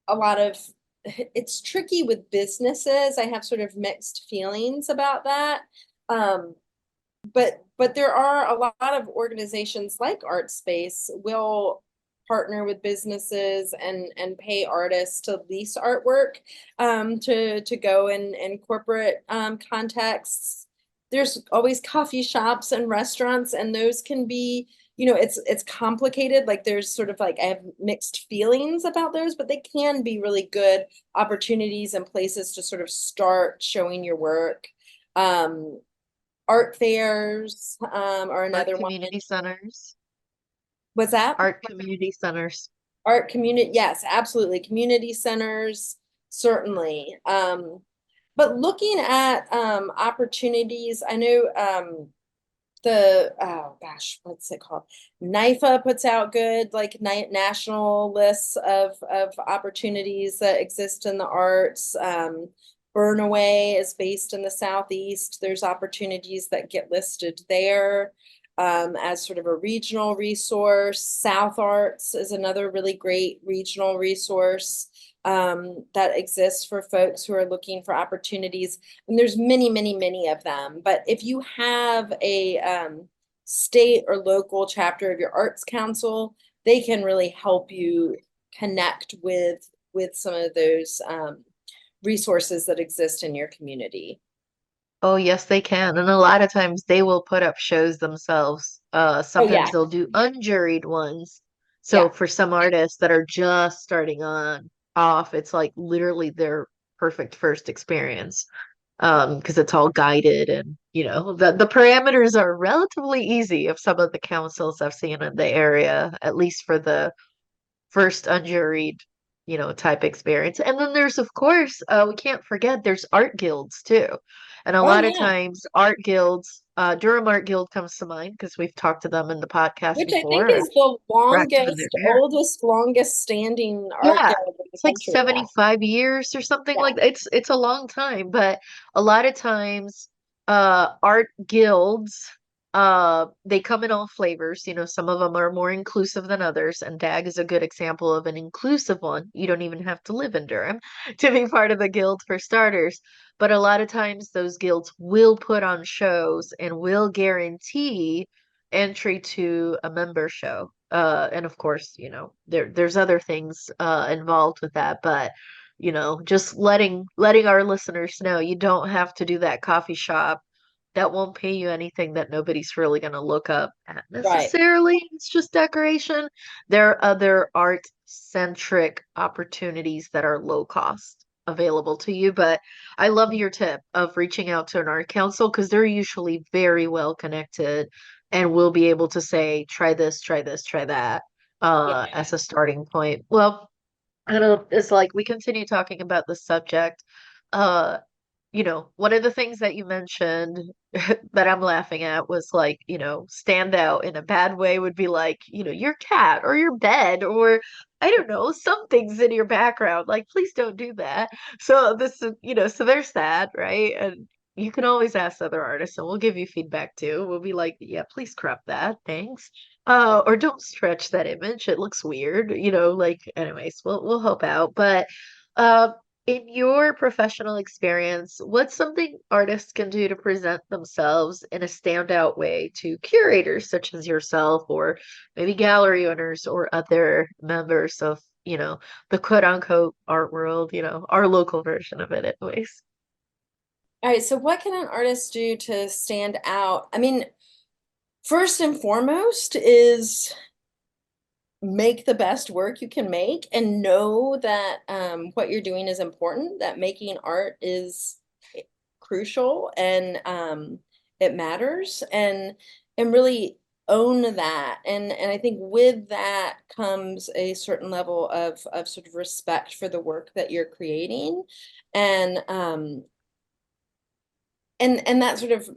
lot of, it's tricky with businesses. I have sort of mixed feelings about that. But there are a lot of organizations like Artspace will partner with businesses and pay artists to lease artwork to go in corporate contexts. There's always coffee shops and restaurants, and those can be, it's complicated. Like there's sort of like I have mixed feelings about those, but they can be really good opportunities and places to sort of start showing your work. Art fairs are Art another one. community centers. What's that? Art community centers. Art community, yes, absolutely. Community centers, certainly. But looking at opportunities, I know oh gosh, what's it called? NIFA puts out good like national lists of opportunities that exist in the arts. Burnaway is based in the Southeast. There's opportunities that get listed there as sort of a regional resource. South Arts is another really great regional resource that exists for folks who are looking for opportunities. And there's many, many, many of them. But if you have a state or local chapter of your arts council, they can really help you connect with some of those resources that exist in your community. Oh, yes, they can. And a lot of times they will put up shows themselves. Oh Sometimes yeah, they'll do unjuried ones. So yeah. for some artists that are just starting on off, it's like literally their perfect first experience. Because it's all guided and the parameters are relatively easy of some of the councils I've seen in the area, at least for the first unjuried, type experience. And then there's, of course, we can't forget there's art guilds too. And a Oh lot of yeah. times art guilds, Durham Art Guild comes to mind because we've talked to them in the podcast Which I think before. is the We're active in their longest, area. oldest, longest standing art Yeah, guild in the it's like country. Yeah. 75 years or something Yeah. like that. It's a long time, but a lot of times art guilds they come in all flavors. Some of them are more inclusive than others, and DAG is a good example of an inclusive one. You don't even have to live in Durham to be part of the guild for starters. But a lot of times those guilds will put on shows and will guarantee entry to a member show. And of course, there's other things involved with that, but just letting our listeners know you don't have to do that coffee shop that won't pay you anything that nobody's really going to look up at Right. necessarily. It's just decoration. There are other art-centric opportunities that are low cost available to you, but I love your tip of reaching out to an art council because they're usually very well connected and will be able to say, try this, try this, try that, Yeah. as a starting point. Well, I don't know, it's like we continue talking about this subject. Uh, one of the things that you mentioned that I'm laughing at was like, stand out in a bad way would be like, your cat or your bed or I don't know, some things in your background. Like, please don't do that. So this is, so there's that, right? And you can always ask other artists and we'll give you feedback too. We'll be like, yeah, please crop that. Thanks. Or don't stretch that image. It looks weird, like anyways, we'll help out. But uh in your professional experience, what's something artists can do to present themselves in a standout way to curators such as yourself, or maybe gallery owners or other members of, the quote unquote art world, our local version of it, anyways? All right, so what can an artist do to stand out? I mean, first and foremost is make the best work you can make and know that what you're doing is important, that making art is crucial and it matters and really own that. And I think with that comes a certain level of sort of respect for the work that you're creating. And and that sort of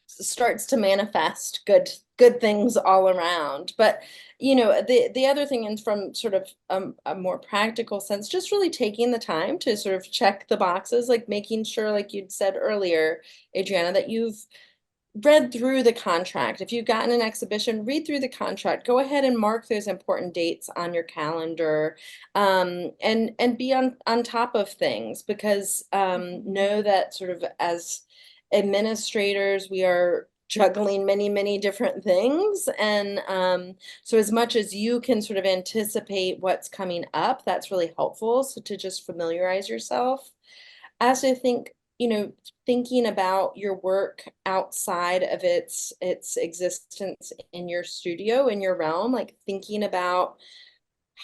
starts to manifest good things all around. But the other thing, and from sort of a more practical sense, just really taking the time to sort of check the boxes, like making sure, like you'd said earlier, Adriana, that you've read through the contract. If you've gotten an exhibition, read through the contract. Go ahead and mark those important dates on your calendar, and be on top of things, because know that sort of as administrators, we are juggling many different things. And so as much as you can sort of anticipate what's coming up, that's really helpful. So to just familiarize yourself. I also think, thinking about your work outside of its existence in your studio, in your realm, like thinking about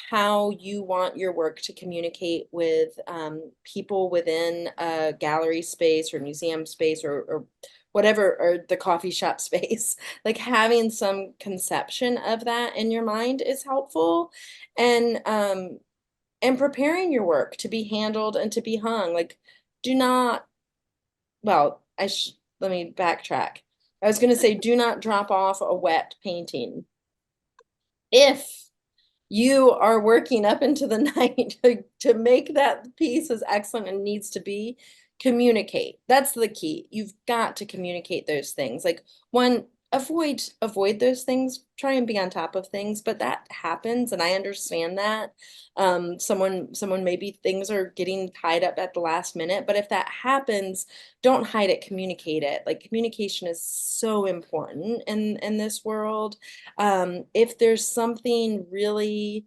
how you want your work to communicate with people within a gallery space or museum space, or whatever, or the coffee shop space. Like having some conception of that in your mind is helpful. And preparing your work to be handled and to be hung. Like, do not, well, let me backtrack. I was going to say, do not drop off a wet painting. If you are working up into the night to make that piece as excellent and needs to be, communicate. That's the key. You've got to communicate those things. Like, one, avoid those things. Try and be on top of things, but that happens, and I understand that. Someone maybe things are getting tied up at the last minute, but if that happens, don't hide it, communicate it. Like, communication is so important in this world. If there's something really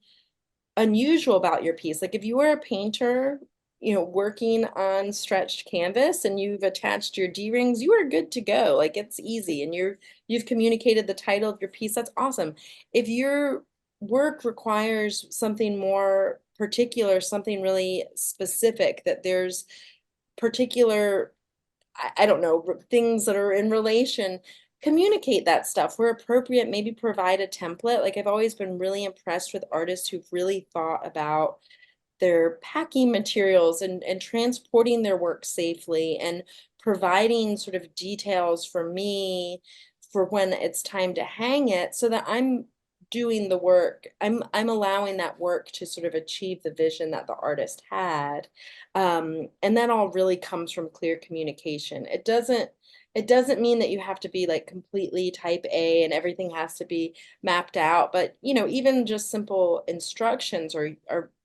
unusual about your piece, like if you are a painter, working on stretched canvas and you've attached your D-rings, you are good to go. Like, it's easy, and you've communicated the title of your piece. That's awesome. If your work requires something more particular, something really specific, that there's particular, I don't know, things that are in relation, communicate that stuff where appropriate, maybe provide a template. Like, I've always been really impressed with artists who've really thought about their packing materials and transporting their work safely, and providing sort of details for me for when it's time to hang it, so that I'm doing the work. I'm allowing that work to sort of achieve the vision that the artist had. And that all really comes from clear communication. It doesn't mean that you have to be like completely type A and everything has to be mapped out, but even just simple instructions, or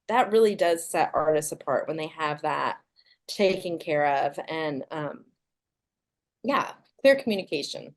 that really does set artists apart when they have that taken care of. And yeah, clear communication.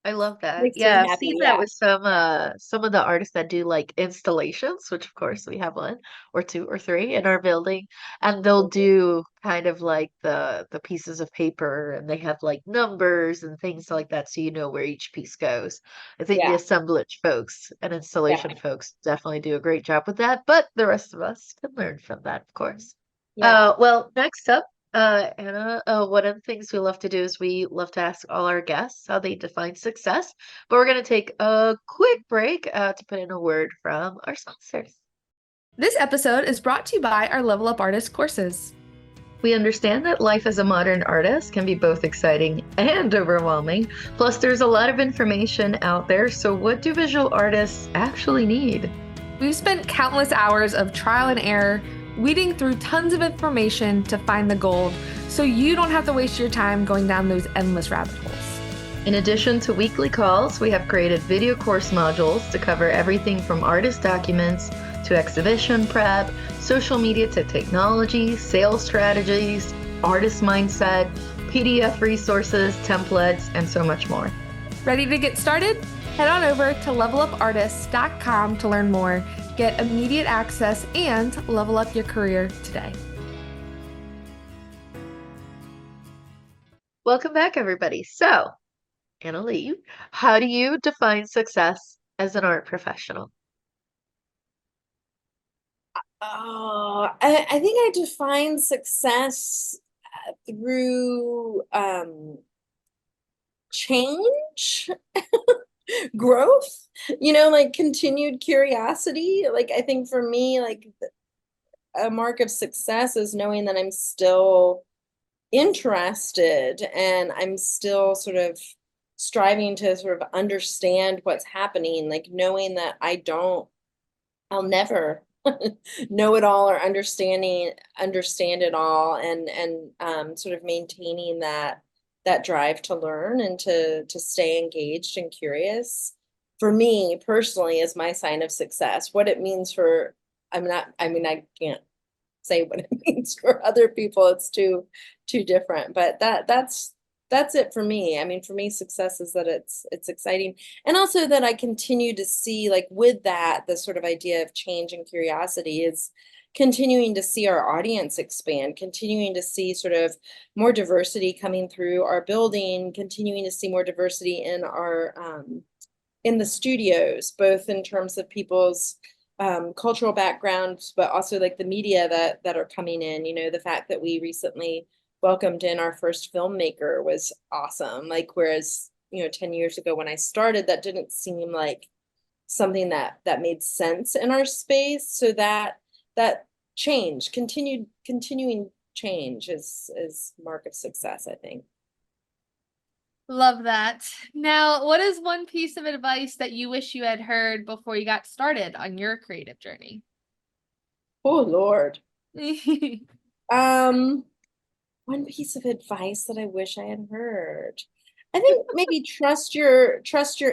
I love that. Makes me Yeah, I've happy. seen that Yeah. with some of the artists that do like installations, which of course we have one or two or three in our building, and they'll do kind of like the pieces of paper and they have like numbers and things like that so you know where each piece goes. I think the Yeah. assemblage folks and Yeah. installation folks definitely do a great job with that, but the rest of us can learn from that, of course. Yeah. Well, next up, Anna, one of the things we love to do is we love to ask all our guests how they define success. But we're going to take a quick break to put in a word from our sponsors. This episode is brought to you by our Level Up Artist courses. We understand that life as a modern artist can be both exciting and overwhelming. Plus, there's a lot of information out there. So, what do visual artists actually need? We've spent countless hours of trial and error, weeding through tons of information to find the gold, so you don't have to waste your time going down those endless rabbit holes. In addition to weekly calls, we have created video course modules to cover everything from artist documents to exhibition prep, social media to technology, sales strategies, artist mindset, PDF resources, templates, and so much more. Ready to get started? Head on over to levelupartists.com to learn more, get immediate access, and level up your career today. Welcome back, everybody. So, Anna Lee, how do you define success as an art professional? Oh, I think I define success through change, growth, like continued curiosity. Like I think for me, like a mark of success is knowing that I'm still interested and I'm still sort of striving to sort of understand what's happening, like knowing that I'll never know it all or understand it all, and sort of maintaining that drive to learn and to stay engaged and curious. For me personally, is my sign of success. What it means for I mean, I can't say what it means for other people. It's too different. But that's it for me. I mean, for me, success is that it's exciting. And also that I continue to see, like with that, the sort of idea of change and curiosity is continuing to see our audience expand, continuing to see sort of more diversity coming through our building, continuing to see more diversity in our in the studios, both in terms of people's cultural backgrounds, but also like the media that are coming in. The fact that we recently welcomed in our first filmmaker was awesome. Like, whereas, 10 years ago when I started, that didn't seem like something that made sense in our space. So that change, continuing change is mark of success, I think. Love that. Now, what is one piece of advice that you wish you had heard before you got started on your creative journey? Oh, Lord. One piece of advice that I wish I had heard. I think maybe trust your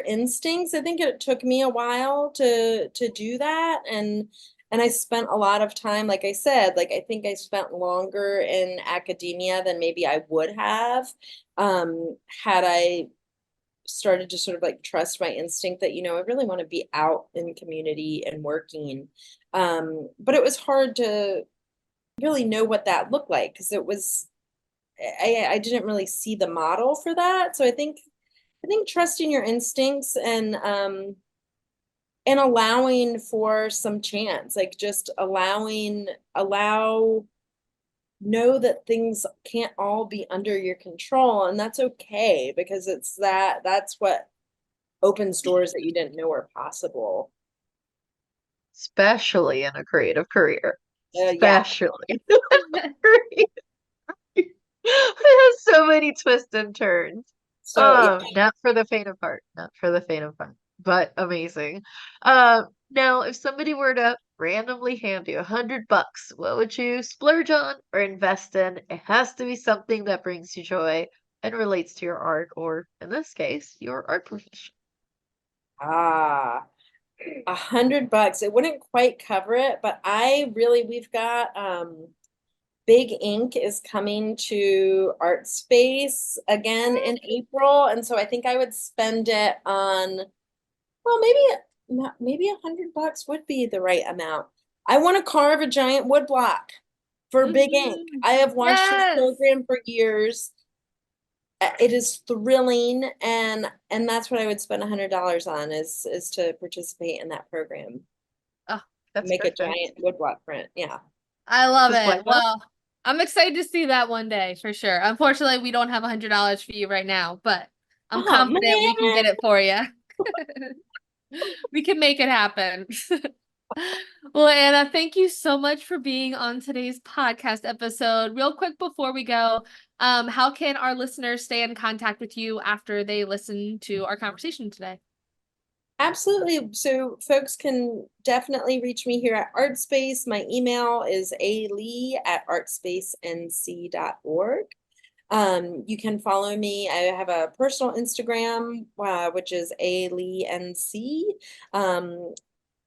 instincts. I think it took me a while to do that, and I spent a lot of time, like I said, like I think I spent longer in academia than maybe I would have had I started to sort of like trust my instinct that, I really want to be out in community and working. But it was hard to really know what that looked like because I didn't really see the model for that. So I think trusting your instincts and allowing for some chance, like just know that things can't all be under your control, and that's okay, because that's what opens doors that you didn't know were possible. Especially in a creative career. Yeah. Especially. It has so many twists and turns. So yeah. Not for the faint of heart. Not for the faint of heart. But amazing. Now, if somebody were to randomly hand you $100, what would you splurge on or invest in? It has to be something that brings you joy and relates to your art, or in this case, your art profession. Ah, $100. It wouldn't quite cover it, but we've got Big Ink is coming to Artspace again in April. And so I think I would spend it on, well, maybe $100 would be the right amount. I want to carve a giant wood block for Big Ink. I have watched his Yes. program for years. It is thrilling, and that's what I would spend $100 on is to participate in that program. Oh, that's Make perfect. a giant woodblock print. Yeah. I love Just it. like that? Well, I'm excited to see that one day for sure. Unfortunately, we don't have $100 for you right now, but I'm Oh, confident we can man. get it for you. We can make it happen. Well, Anna, thank you so much for being on today's podcast episode. Real quick before we go, how can our listeners stay in contact with you after they listen to our conversation today? Absolutely. So folks can definitely reach me here at Artspace. My email is alee@artspacenc.org. You can follow me. I have a personal Instagram, which is alee.nc.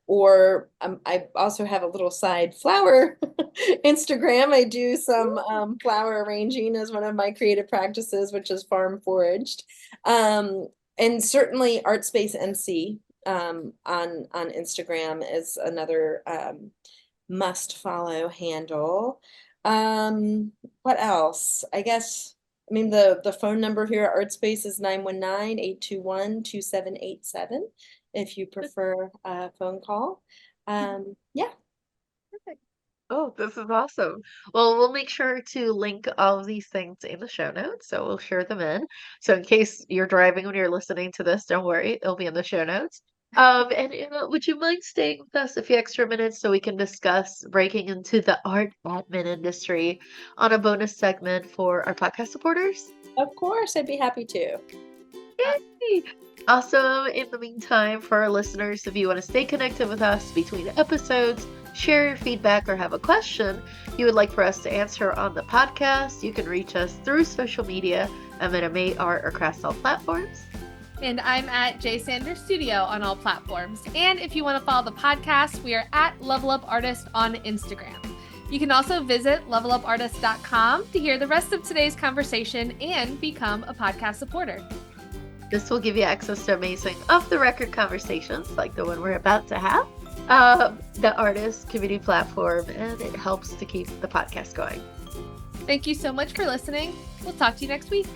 Or I also have a little side flower Instagram. I do some flower arranging as one of my creative practices, which is farm foraged. And certainly Artspace NC on Instagram is another must follow handle. What else? I guess, I mean, the phone number here at Artspace is 919-821-2787 if you prefer a phone call. Yeah. Perfect. Oh, this is awesome. Well, we'll make sure to link all of these things in the show notes. So we'll share them in. So in case you're driving when you're listening to this, don't worry, it'll be in the show notes. And would you mind staying with us a few extra minutes so we can discuss breaking into the art admin industry on a bonus segment for our podcast supporters? Of course, I'd be happy to. Yay! Also, in the meantime, for our listeners, if you want to stay connected with us between episodes, share your feedback, or have a question you would like for us to answer on the podcast, you can reach us through social media. I'm at Amate Art across all platforms. And I'm at J Sanders Studio on all platforms. And if you want to follow the podcast, we are at Level Up Artist on Instagram. You can also visit levelupartist.com to hear the rest of today's conversation and become a podcast supporter. This will give you access to amazing off-the-record conversations like the one we're about to have, the artist community platform, and it helps to keep the podcast going. Thank you so much for listening. We'll talk to you next week.